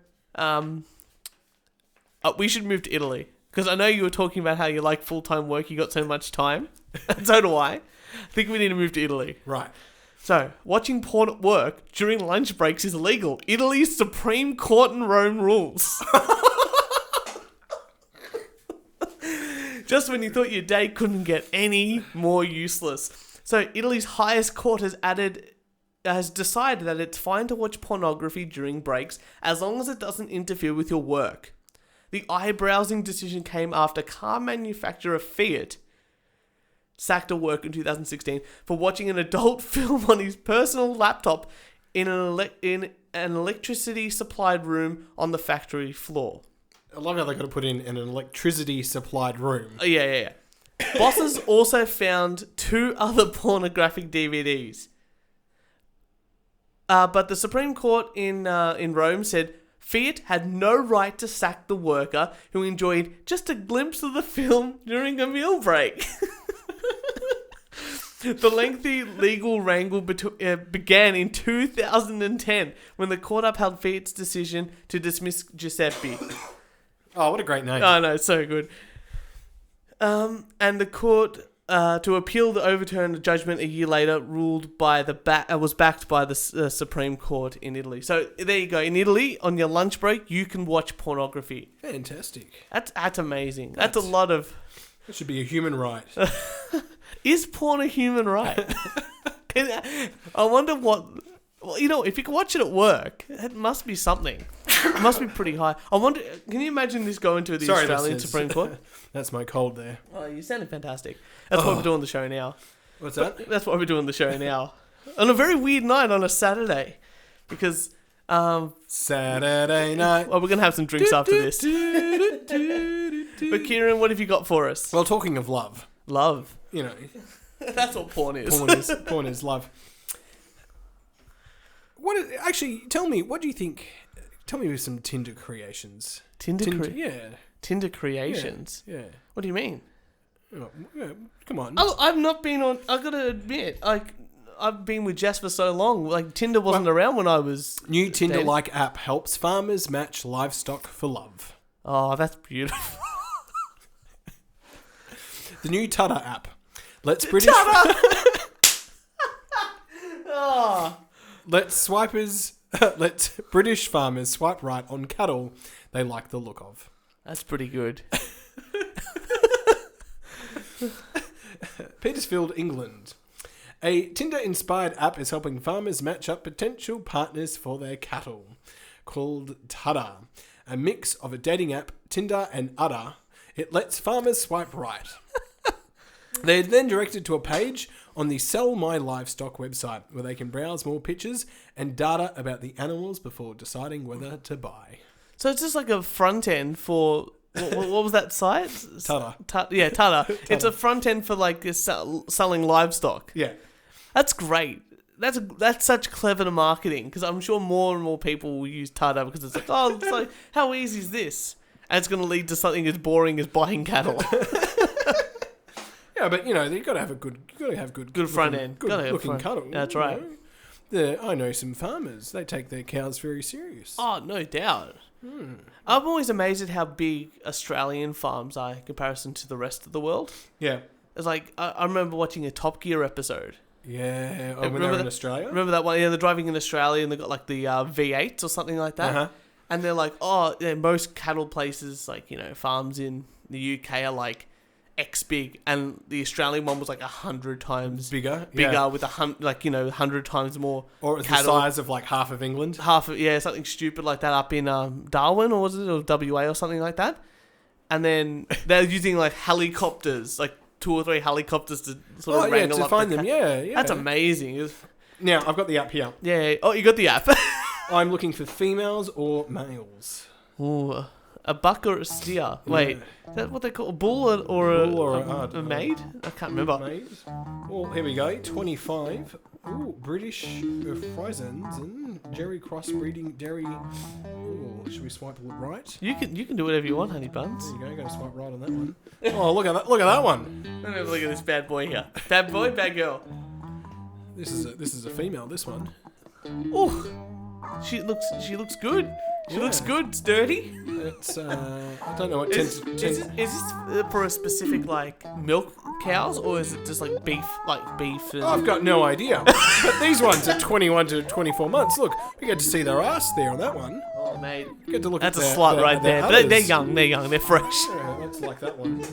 we should move to Italy. Because I know you were talking about how you like full-time work, you got so much time. And so do I. I think we need to move to Italy. Right. So, watching porn at work during lunch breaks is illegal. Italy's Supreme Court in Rome rules. Just when you thought your day couldn't get any more useless. So, Italy's highest court has decided that it's fine to watch pornography during breaks as long as it doesn't interfere with your work. The eye-browsing decision came after car manufacturer Fiat sacked a worker in 2016 for watching an adult film on his personal laptop in an electricity-supplied room on the factory floor. I love how they got to put in an electricity-supplied room. Yeah. Bosses also found 2 other pornographic DVDs. But the Supreme Court in Rome said Fiat had no right to sack the worker who enjoyed just a glimpse of the film during a meal break. The lengthy legal wrangle began in 2010 when the court upheld Fiat's decision to dismiss Giuseppe. Oh, what a great name. Oh, no, so good. And the court, to appeal the overturned judgment a year later, ruled by was backed by the Supreme Court in Italy. So there you go. In Italy, on your lunch break, you can watch pornography. Fantastic. That's amazing. That's a lot of... That should be a human right. Is porn a human right? I wonder what... Well, if you can watch it at work, it must be something. It must be pretty high. I wonder... Can you imagine this going to the Australian Supreme Court? That's my cold there. Oh, you sounded fantastic. That's why we're doing the show now. What's that? That's why we're doing the show now. On a very weird night on a Saturday. Because... Saturday night. Well, we're going to have some drinks after this. But Kieran, what have you got for us? Well, talking of love. Love. That's what porn is. Porn is love. Actually, tell me, what do you think? Tell me some Tinder creations. Tinder creations? Yeah. What do you mean? Oh, yeah, come on. I've not been on... I've got to admit, I've been with Jess for so long. Like, Tinder wasn't around when I was... New Tinder-like app helps farmers match livestock for love. Oh, that's beautiful. The new Tudder app lets let British farmers swipe right on cattle they like the look of. That's pretty good. Petersfield, England. A Tinder-inspired app is helping farmers match up potential partners for their cattle. Called Tudder. A mix of a dating app, Tinder and Udder. It lets farmers swipe right. They're then directed to a page on the Sell My Livestock website where they can browse more pictures and data about the animals before deciding whether to buy. So it's just like a front end for... What was that site? Tudder. Tudder. Tudder. It's a front end for like selling livestock. Yeah. That's great. That's such clever marketing because I'm sure more and more people will use Tudder because it's like, how easy is this? And it's going to lead to something as boring as buying cattle. Yeah, but you've got to have good front end. Good looking cattle. That's right. I know some farmers. They take their cows very serious. Oh, no doubt. I'm always amazed at how big Australian farms are in comparison to the rest of the world. Yeah. It's like, I remember watching a Top Gear episode. Yeah. When they were in Australia? Remember that one? Yeah, they're driving in Australia and they got like the V8s or something like that. Uh-huh. And they're like, oh, yeah, most cattle places, like, farms in the UK are like X big. And the Australian one was like 100 times bigger yeah. With 100 times more or it was cattle. the size of like half of England. Something stupid like that up in Darwin, or was it, or WA or something like that. And then they're using like helicopters, like 2 or 3 helicopters to sort of wrangle to up find the them. Yeah. That's amazing. Now I've got the app here. Yeah. Oh, you got the app. I'm looking for females or males. Ooh, a buck or a steer? Wait, is that what they call a bull or a maid? I can't remember. Maid. Oh, here we go. 25. Ooh, British Friesens and Jerry crossbreeding dairy. Ooh, should we swipe right? You can do whatever you want, honey buns. There you go. Going to swipe right on that one. Oh, look at that! Look at that one. Let me have a look at this bad boy here. Bad boy, bad girl. This is a female. This one. Ooh. She looks good. She looks good, sturdy. It's I don't know what Is this for a specific like milk cows, or is it just like beef and... I've got no idea. But these ones are 21 to 24 months. Look, we get to see their ass there on that one. Oh mate, get to look that's at a slut right there. But They're young, they're fresh. Yeah, that's like that one.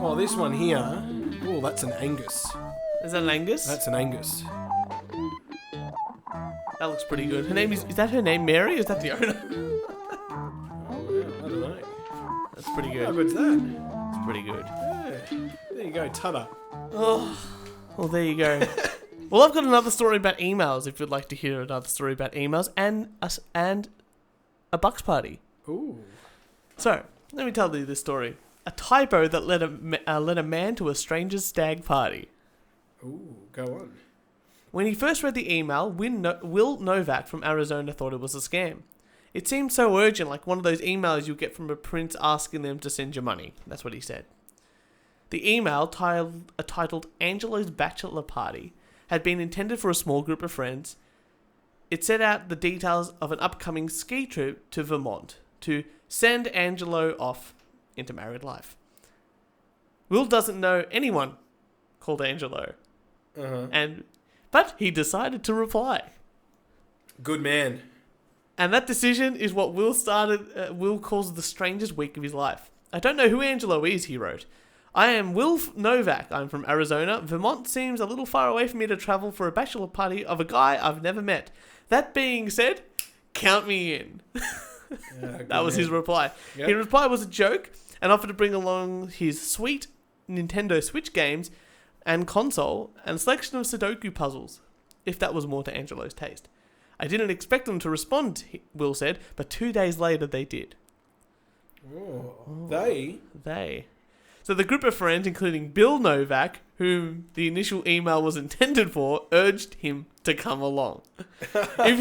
Oh, this one here. Oh, that's an Angus. Is that an Angus? That's an Angus. That looks pretty good. Her name is that her name Mary? Or is that the owner? Oh, yeah, I don't know. That's pretty good. How good's that? It's pretty good. Yeah. There you go, Tutter. Oh, well, there you go. Well, I've got another story about emails. If you'd like to hear another story about emails and a bucks party. Ooh. So let me tell you this story. A typo that led a man to a stranger's stag party. Ooh, go on. When he first read the email, Will Novak from Arizona thought it was a scam. It seemed so urgent, like one of those emails you get from a prince asking them to send you money. That's what he said. The email, titled Angelo's Bachelor Party, had been intended for a small group of friends. It set out the details of an upcoming ski trip to Vermont to send Angelo off into married life. Will doesn't know anyone called Angelo. But he decided to reply. Good man. And that decision is what Will calls the strangest week of his life. I don't know who Angelo is, he wrote. I am Will Novak. I'm from Arizona. Vermont seems a little far away for me to travel for a bachelor party of a guy I've never met. That being said, count me in. That was his reply. Yep. His reply was a joke and offered to bring along his sweet Nintendo Switch games and console, and a selection of Sudoku puzzles, if that was more to Angelo's taste. I didn't expect them to respond, Will said, but 2 days later they did. They. So the group of friends, including Bill Novak, whom the initial email was intended for, urged him to come along. If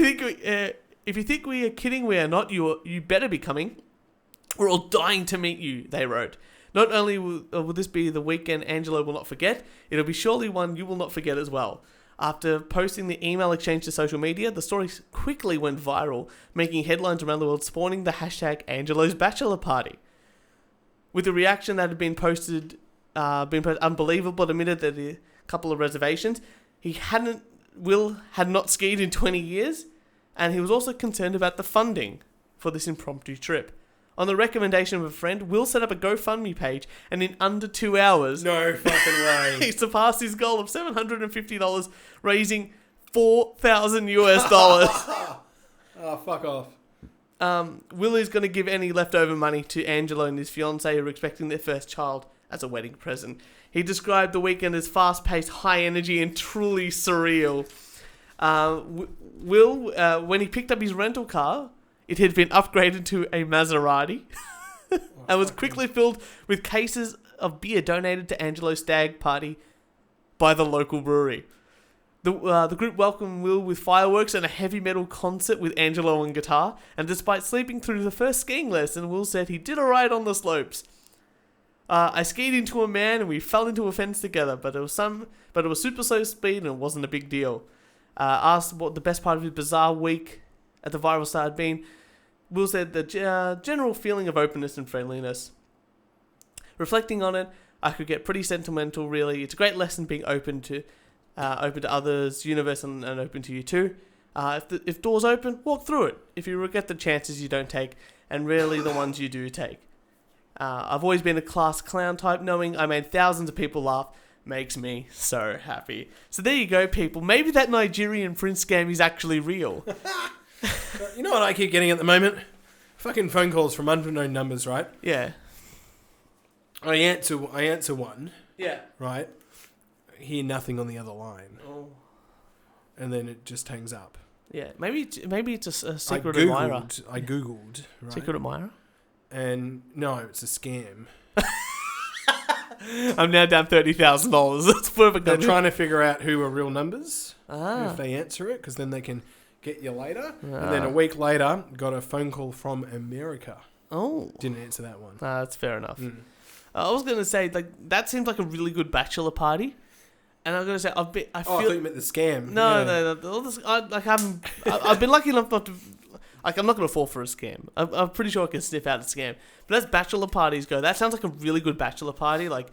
you think we are kidding, we are not. You better be coming. We're all dying to meet you, they wrote. Not only will this be the weekend Angelo will not forget, it'll be surely one you will not forget as well. After posting the email exchange to social media, the story quickly went viral, making headlines around the world, spawning the hashtag Angelo's Bachelor Party. With the reaction that had been posted unbelievable, it admitted that a couple of reservations. Will had not skied in 20 years, and he was also concerned about the funding for this impromptu trip. On the recommendation of a friend, Will set up a GoFundMe page, and in under 2 hours... No fucking way. He surpassed his goal of $750, raising $4,000 US. Oh, fuck off. Will is going to give any leftover money to Angelo and his fiancée, who are expecting their first child, as a wedding present. He described the weekend as fast-paced, high energy, and truly surreal. Will, when he picked up his rental car... It had been upgraded to a Maserati and was quickly filled with cases of beer donated to Angelo's stag party by the local brewery. The group welcomed Will with fireworks and a heavy metal concert with Angelo on guitar, and despite sleeping through the first skiing lesson, Will said he did alright on the slopes. I skied into a man and we fell into a fence together, but it was super slow speed and it wasn't a big deal. Asked what the best part of his bizarre week at the viral star had been. Will said the general feeling of openness and friendliness. Reflecting on it, I could get pretty sentimental, really. It's a great lesson being open to others, universe, and open to you too. If doors open, walk through it. If you regret the chances you don't take, and rarely the ones you do take. I've always been a class clown type, knowing I made thousands of people laugh makes me so happy. So there you go, people. Maybe that Nigerian prince scam is actually real. You know what I keep getting at the moment? Fucking phone calls from unknown numbers, right? Yeah. I answer one. Yeah. Right? Hear nothing on the other line. Oh. And then it just hangs up. Yeah. Maybe it's a secret admirer. I googled. Right? Secret admirer? And no, it's a scam. I'm now down $30,000. That's perfect. They're trying to figure out who are real numbers. Ah. If they answer it, because then they can get you later. And then a week later, got a phone call from America. Oh. Didn't answer that one. That's fair enough. I was going to say, that seems like a really good bachelor party. And I'm going to say, I feel... I thought you meant the scam. No. All this, I've been lucky enough not to... I'm not going to fall for a scam. I'm pretty sure I can sniff out a scam. But as bachelor parties go, that sounds like a really good bachelor party. Like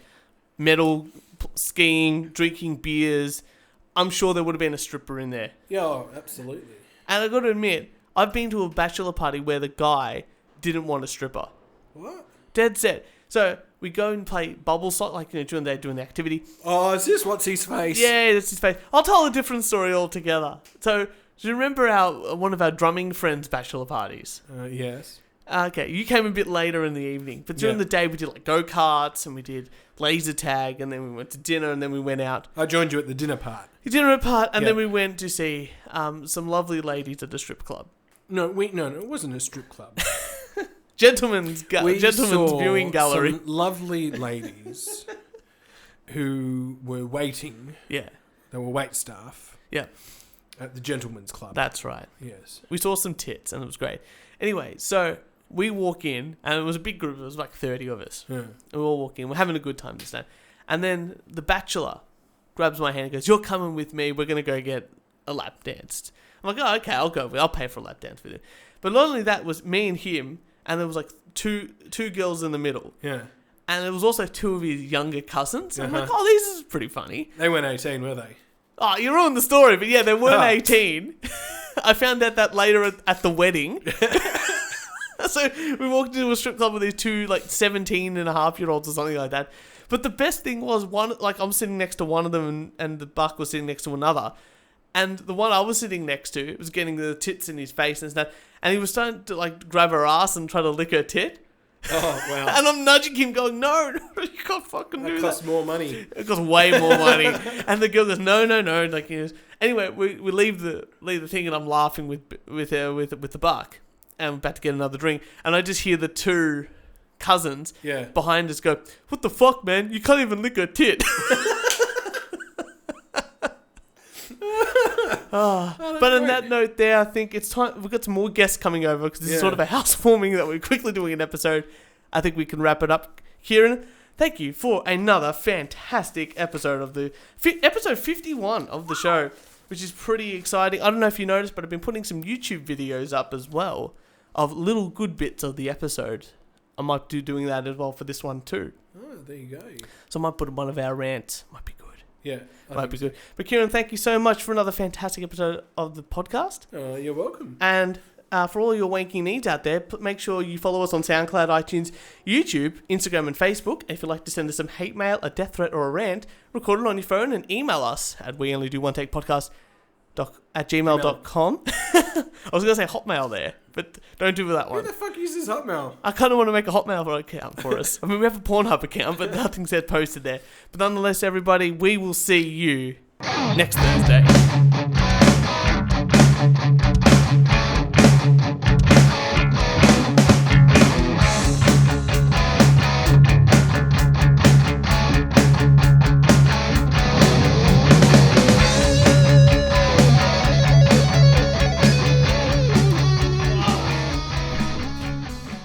metal, skiing, drinking beers. I'm sure there would have been a stripper in there. Yeah, absolutely. And I've got to admit, I've been to a bachelor party where the guy didn't want a stripper. What? Dead set. So we go and play bubble slot, during the activity. Oh, is this what's his face? Yeah, that's his face. I'll tell a different story altogether. So, do you remember one of our drumming friends' bachelor parties? Yes. Okay, you came a bit later in the evening, but during the day we did go-karts and we did laser tag, and then we went to dinner, and then we went out. I joined you at the dinner part. Then we went to see some lovely ladies at the strip club. No, it wasn't a strip club. Gentlemen's viewing gallery. Some lovely ladies who were waiting. Yeah. They were wait staff. Yeah. At the gentlemen's club. That's right. Yes. We saw some tits and it was great. Anyway, so we walk in and it was a big group. It was like 30 of us. Yeah. And we all walk in. We're having a good time this time. And then the bachelor grabs my hand and goes, "You're coming with me. We're going to go get a lap danced." I'm like, "Oh, okay, I'll go. I'll pay for a lap dance with him." But not only that, was me and him, and there was like two girls in the middle. Yeah. And there was also two of his younger cousins. I'm like, "Oh, this is pretty funny." They weren't 18, were they? Oh, you ruined the story, but yeah, they weren't 18. I found out that later at the wedding. So we walked into a strip club with these two 17-and-a-half-year-olds or something like that. But the best thing was I'm sitting next to one of them and the buck was sitting next to another. And the one I was sitting next to was getting the tits in his face and stuff. And he was starting to grab her ass and try to lick her tit. Oh, wow. And I'm nudging him going, no, you can't fucking do that. It costs more money. It costs way more money. And the girl goes, no. Anyway, we leave the thing and I'm laughing with the buck. And I'm about to get another drink. And I just hear the two cousins behind us go, "What the fuck, man? You can't even lick her tit." But on that note there, I think it's time. We've got some more guests coming over because this is sort of a housewarming that we're quickly doing an episode. I think we can wrap it up. Kieran, thank you for another fantastic episode of episode 51 of the show, which is pretty exciting. I don't know if you noticed, but I've been putting some YouTube videos up as well of little good bits of the episode. I might do doing that as well for this one too. Oh, there you go. So I might put one of our rants. Might be good. Yeah. Might be good. But Kieran, thank you so much for another fantastic episode of the podcast. You're welcome. And for all your wanking needs out there, make sure you follow us on SoundCloud, iTunes, YouTube, Instagram and Facebook. If you'd like to send us some hate mail, a death threat or a rant, record it on your phone and email us at weonlydoontakepodcast@gmail.com. I was going to say Hotmail there, but don't do that one. Who the fuck uses Hotmail? I kind of want to make a Hotmail account for us. I mean, we have a Pornhub account, but nothing said posted there. But nonetheless, everybody, we will see you next Thursday.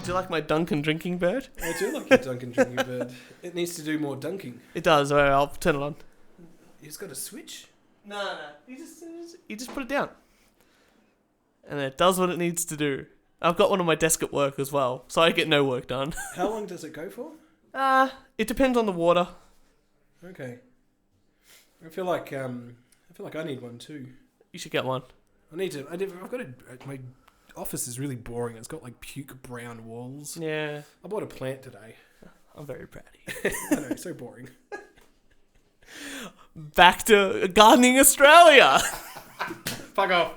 Do you like my my Duncan drinking bird? I do like your Duncan drinking bird. It needs to do more dunking. It does. All right, I'll turn it on. It's got a switch? No. You just put it down. And it does what it needs to do. I've got one on my desk at work as well, so I get no work done. How long does it go for? It depends on the water. Okay. I feel like I need one too. You should get one. My office is really boring. It's got like puke brown walls. Yeah. I bought a plant today. I'm very proud of you. I know, it's so boring. Back to gardening Australia. Fuck off.